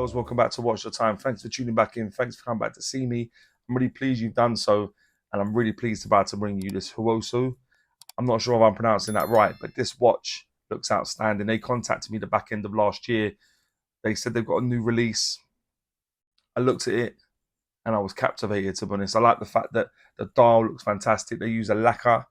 girls, welcome back to Watch the Time. Thanks for tuning back in. Thanks for coming back to see me. I'm really pleased you've done so, and I'm really pleased about to bring you this HuaSuo. I'm not sure if I'm pronouncing that right, but this watch looks outstanding. They contacted me the back end of last year. They said they've got a new release. I looked at it and I was captivated, to be honest. I like the fact that the dial looks fantastic. They use a lacquer,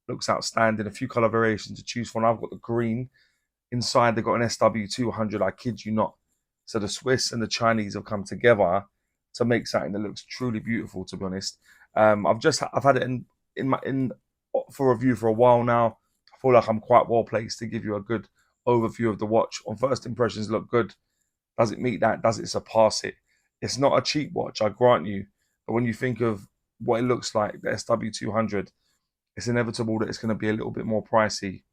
looks outstanding. A few color variations to choose from. I've got the green. Inside, they've got an SW200, I kid you not. So the Swiss and the Chinese have come together to make something that looks truly beautiful, to be honest. I've had it in for review for a while now. I feel like I'm quite well placed to give you a good overview of the watch. On first impressions, look good. Does it meet that? Does it surpass it? It's not a cheap watch, I grant you. But when you think of what it looks like, the SW200, it's inevitable that it's going to be a little bit more pricey.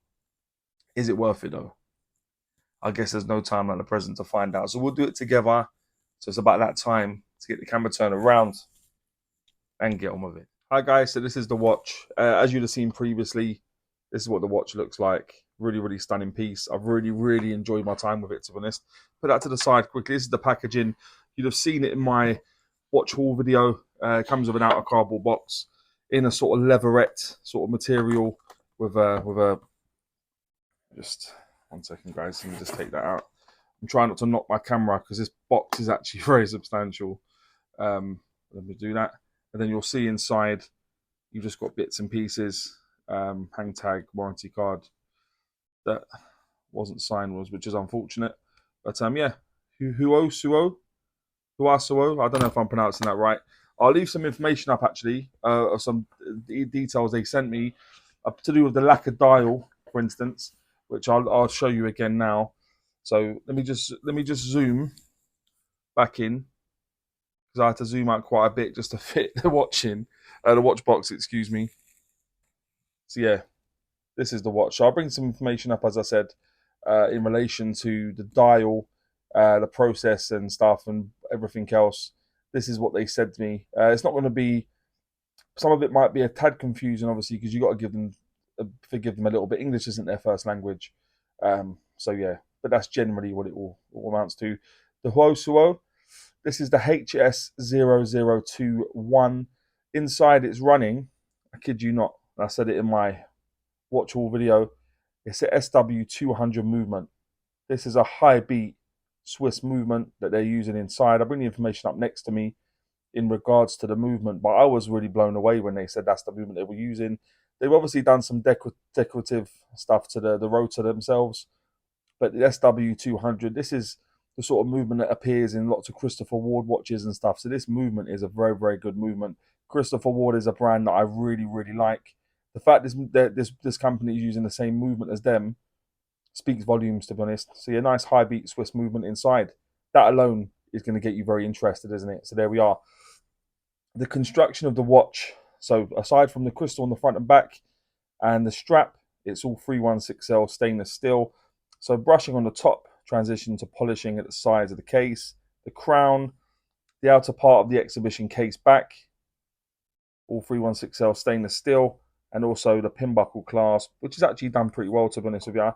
Is it worth it though? I guess there's no time like the present to find out. So we'll do it together. So it's about that time to get the camera turned around and get on with it. Hi guys, so this is the watch. As you'd have seen previously, this is what the watch looks like. Really, really stunning piece. I've really, really enjoyed my time with it, to be honest. Put that to the side quickly. This is the packaging. You'd have seen it in my watch haul video. It comes with an outer cardboard box in a sort of leatherette sort of material with a just 1 second, guys. Let me just take that out. I'm trying not to knock my camera because this box is actually very substantial. Let me do that. And then you'll see inside, you've just got bits and pieces, hang tag, warranty card that wasn't signed, which is unfortunate. But yeah, HuaSuo. I don't know if I'm pronouncing that right. I'll leave some information up actually, of some details they sent me to do with the lacquer dial, for instance, which I'll show you again now. So let me just zoom back in because I had to zoom out quite a bit just to fit the watch in, the watch box, excuse me. So yeah, this is the watch. So I'll bring some information up, as I said, in relation to the dial, the process and stuff and everything else. This is what they said to me. It's not going to be, some of it might be a tad confusing, obviously, because you got to forgive them a little bit. English isn't their first language. So yeah, but that's generally what it all amounts to. The HuaSuo, this is the HS002-1. Inside it's running, I kid you not, I said it in my watch haul video, it's a SW200 movement. This is a Highbeat Swiss movement that they're using inside. I'll bring the information up next to me in regards to the movement, but I was really blown away when they said that's the movement they were using. They've obviously done some decorative stuff to the rotor themselves, but the SW200, this is the sort of movement that appears in lots of Christopher Ward watches and stuff. So this movement is a very, very good movement. Christopher Ward is a brand that I really, really like. The fact this company is using the same movement as them speaks volumes, to be honest. See a nice Highbeat Swiss movement inside. That alone is going to get you very interested, isn't it? So there we are. The construction of the watch. So aside from the crystal on the front and back and the strap, it's all 316L stainless steel. So brushing on the top, transition to polishing at the sides of the case, the crown, the outer part of the exhibition case back, all 316L stainless steel, and also the pin buckle clasp, which is actually done pretty well, to be honest with you.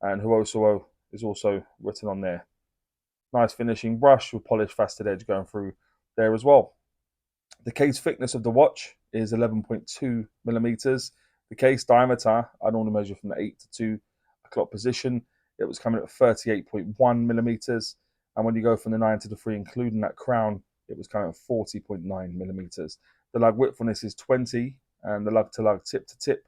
And HuaSuo is also written on there. Nice finishing brush with polished faceted edge going through there as well. The case thickness of the watch is 11.2 millimeters. The case diameter, I normally measure from the 8 to 2 o'clock position. It was coming at 38.1 millimeters. And when you go from the 9 to the 3, including that crown, it was coming at 40.9 millimeters. The lug width on this is 20, and the lug to lug, tip to tip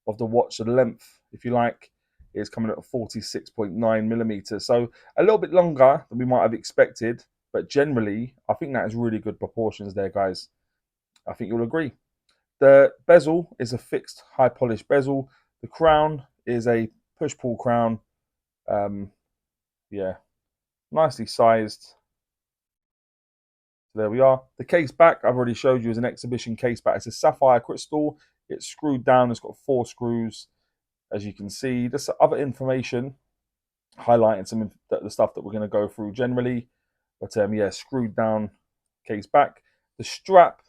of the watch, the length, if you like, is coming at 46.9 millimeters. So a little bit longer than we might have expected, but generally, I think that is really good proportions there, guys. I think you'll agree. The bezel is a fixed high polished bezel. The crown is a push-pull crown. Yeah, nicely sized. There we are. The case back, I've already showed you, is an exhibition case back. It's a sapphire crystal. It's screwed down. It's got 4 screws, as you can see. There's other information highlighting some of the stuff that we're going to go through generally. But yeah, screwed down case back. The strap,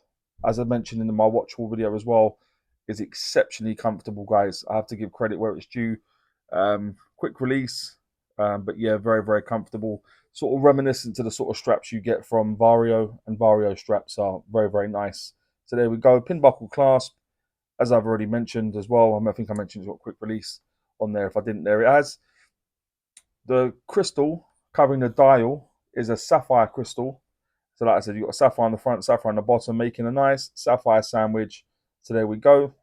as I mentioned in my watch haul video as well, is exceptionally comfortable, guys. I have to give credit where it's due. Quick release, but yeah, very, very comfortable. sort of reminiscent to the sort of straps you get from Vario, and Vario straps are very, very nice. So there we go, pin buckle clasp, as I've already mentioned as well. I think I mentioned it's got quick release on there. If I didn't, there it has. The crystal covering the dial is a sapphire crystal. So like I said, you've got a sapphire on the front, sapphire on the bottom, making a nice sapphire sandwich. So there we go.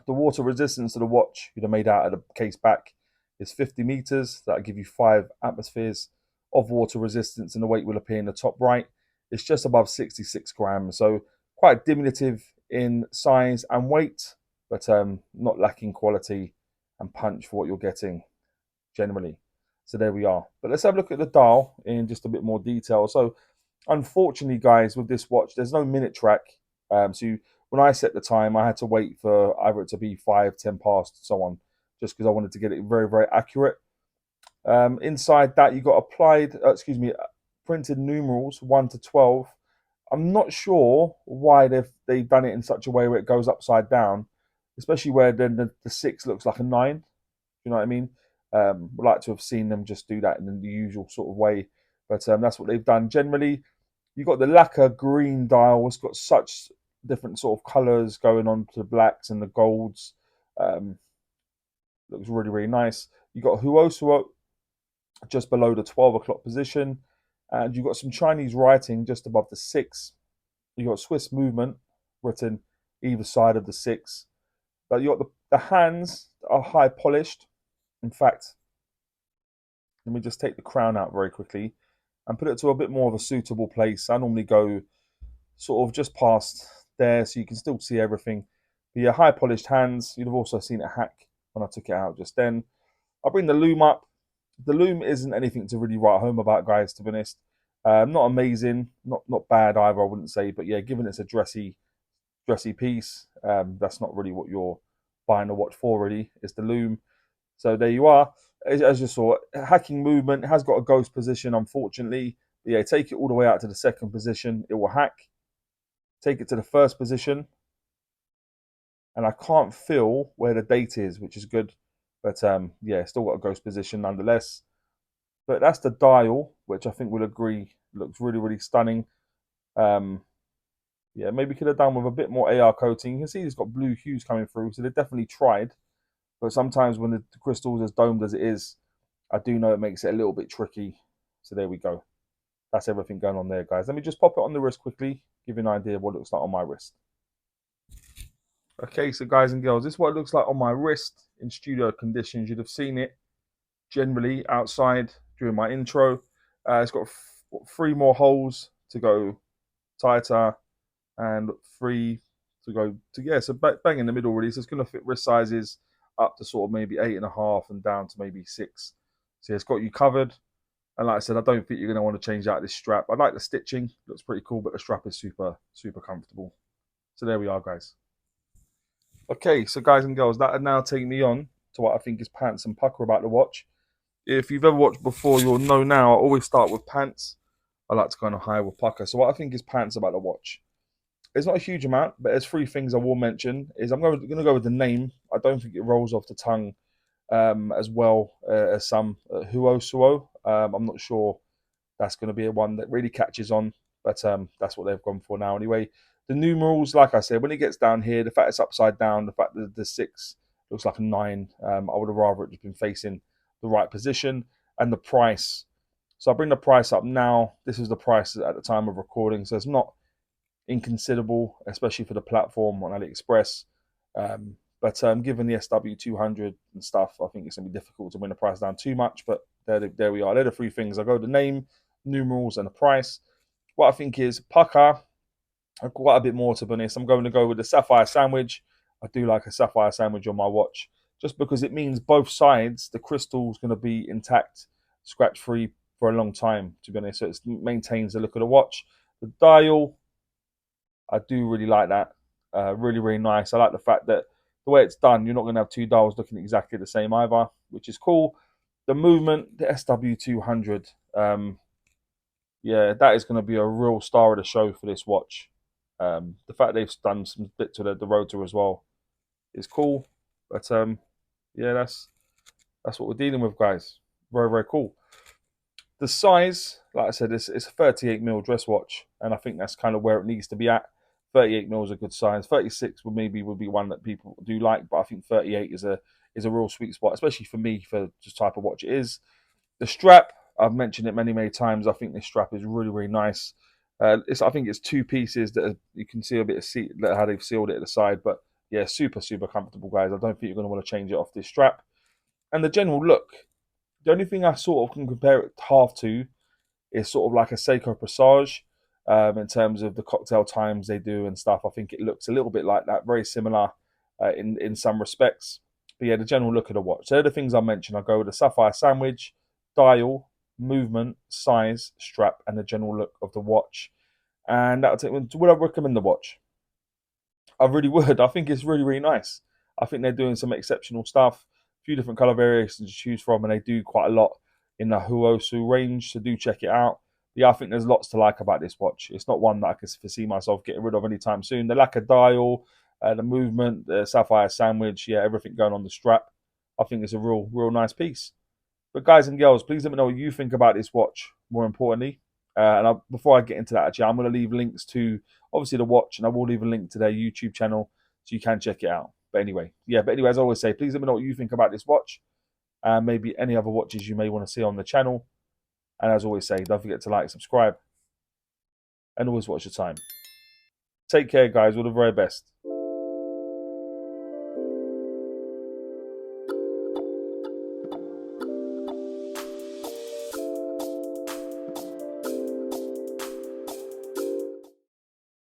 The water resistance of the watch, made out of the case back, is 50 meters. That'll give you 5 atmospheres of water resistance, and the weight will appear in the top right. It's just above 66 grams, so quite diminutive in size and weight, but not lacking quality and punch for what you're getting generally. So there we are. But let's have a look at the dial in just a bit more detail. So unfortunately, guys, with this watch, there's no minute track. So when I set the time, I had to wait for either it to be 5, 10 past, so on, just because I wanted to get it very, very accurate. Inside that, you got printed numerals 1 to 12. I'm not sure why they've done it in such a way where it goes upside down, especially where then the 6 looks like a 9. You know what I mean? Would like to have seen them just do that in the usual sort of way, but that's what they've done. Generally, you've got the lacquer green dial. It's got such different sort of colours going on to the blacks and the golds. Looks really, really nice. You've got HuaSuo just below the 12 o'clock position, and you've got some Chinese writing just above the 6. You've got Swiss movement written either side of the 6. But you've got the hands are high polished. In fact, let me just take the crown out very quickly and put it to a bit more of a suitable place. I normally go sort of just past there so you can still see everything. But yeah, high polished hands. You'd have also seen a hack when I took it out just then. I'll bring the loom up. The loom isn't anything to really write home about, guys, to be honest. Not amazing, not bad either, I wouldn't say. But yeah, given it's a dressy piece, that's not really what you're buying a watch for, really. It's the loom. So there you are. As you saw, hacking movement has got a ghost position, unfortunately. But yeah, take it all the way out to the second position, it will hack. Take it to the first position, and I can't feel where the date is, which is good. But yeah, still got a ghost position nonetheless. But that's the dial, which I think we'll agree looks really, really stunning. Yeah, maybe could have done with a bit more AR coating. You can see it's got blue hues coming through, so they definitely tried. But sometimes when the crystal's as domed as it is, I do know it makes it a little bit tricky. So there we go. That's everything going on there, guys. Let me just pop it on the wrist quickly, give you an idea of what it looks like on my wrist. Okay, so guys and girls, this is what it looks like on my wrist in studio conditions. You'd have seen it generally outside during my intro. It's got 3 more holes to go tighter and 3 to go to, yeah, so bang in the middle really. So it's going to fit wrist sizes up to sort of maybe 8.5 and down to maybe 6. So it's got you covered. And like I said, I don't think you're going to want to change out this strap. I like the stitching, looks pretty cool, but the strap is super, super comfortable. So there we are, guys. Okay, so guys and girls, that would now take me on to what I think is pants and pucker about the watch. If you've ever watched before, you'll know now I always start with pants. I like to kind of high with pucker. So what I think is pants about the watch. It's not a huge amount, but there's 3 things I will mention. I'm going to go with the name. I don't think it rolls off the tongue as well as some HuaSuo. I'm not sure that's going to be a one that really catches on, but that's what they've gone for now anyway. The numerals, like I said, when it gets down here, the fact it's upside down, the fact that the 6 looks like a 9, I would have rather it just been facing the right position. And the price. So I bring the price up now. This is the price at the time of recording, so it's not inconsiderable, especially for the platform on AliExpress. But given the SW200 and stuff, I think it's going to be difficult to bring the price down too much. But there we are. They're the 3 things. I go the name, numerals, and the price. What I think is Pukka, quite a bit more, to be honest. I'm going to go with the Sapphire sandwich. I do like a Sapphire sandwich on my watch, just because it means both sides, the crystal's going to be intact, scratch-free for a long time, to be honest. So it maintains the look of the watch. The dial, I do really like that. Really, really nice. I like the fact that the way it's done, you're not going to have 2 dials looking exactly the same either, which is cool. The movement, the SW200, yeah, that is going to be a real star of the show for this watch. The fact they've done some bit to the rotor as well is cool. But yeah, that's what we're dealing with, guys. Very, very cool. The size, like I said, it's a 38mm dress watch, and I think that's kind of where it needs to be at. 38mm is a good size. 36 would be one that people do like, but I think 38 is a real sweet spot, especially for me, for just type of watch it is. The strap, I've mentioned it many times. I think this strap is really nice. I think it's two pieces that you can see a bit of seat, how they've sealed it at the side, but yeah, super comfortable, guys. I don't think you're going to want to change it off this strap. And the general look, the only thing I sort of can compare it half to is sort of like a Seiko Presage, in terms of the cocktail times they do and stuff. I think it looks a little bit like that, very similar in some respects. But yeah, the general look of the watch. So they're the things I mentioned. I go with the Sapphire sandwich, dial, movement, size, strap, and the general look of the watch. And that'll take me. Would I recommend the watch? I really would. I think it's really nice. I think they're doing some exceptional stuff. A few different color variations to choose from, and they do quite a lot in the HuaSuo range. So do check it out. Yeah, I think there's lots to like about this watch. It's not one that I can foresee myself getting rid of anytime soon. The lacquer dial, the movement, the sapphire sandwich, yeah, everything going on the strap. I think it's a real nice piece. But guys and girls, please let me know what you think about this watch. More importantly, before I get into that, actually, I'm going to leave links to obviously the watch, and I will leave a link to their YouTube channel so you can check it out. But anyway, as I always say, please let me know what you think about this watch, and maybe any other watches you may want to see on the channel. And as always say, don't forget to like, subscribe, and always watch your time. Take care, guys. All the very best.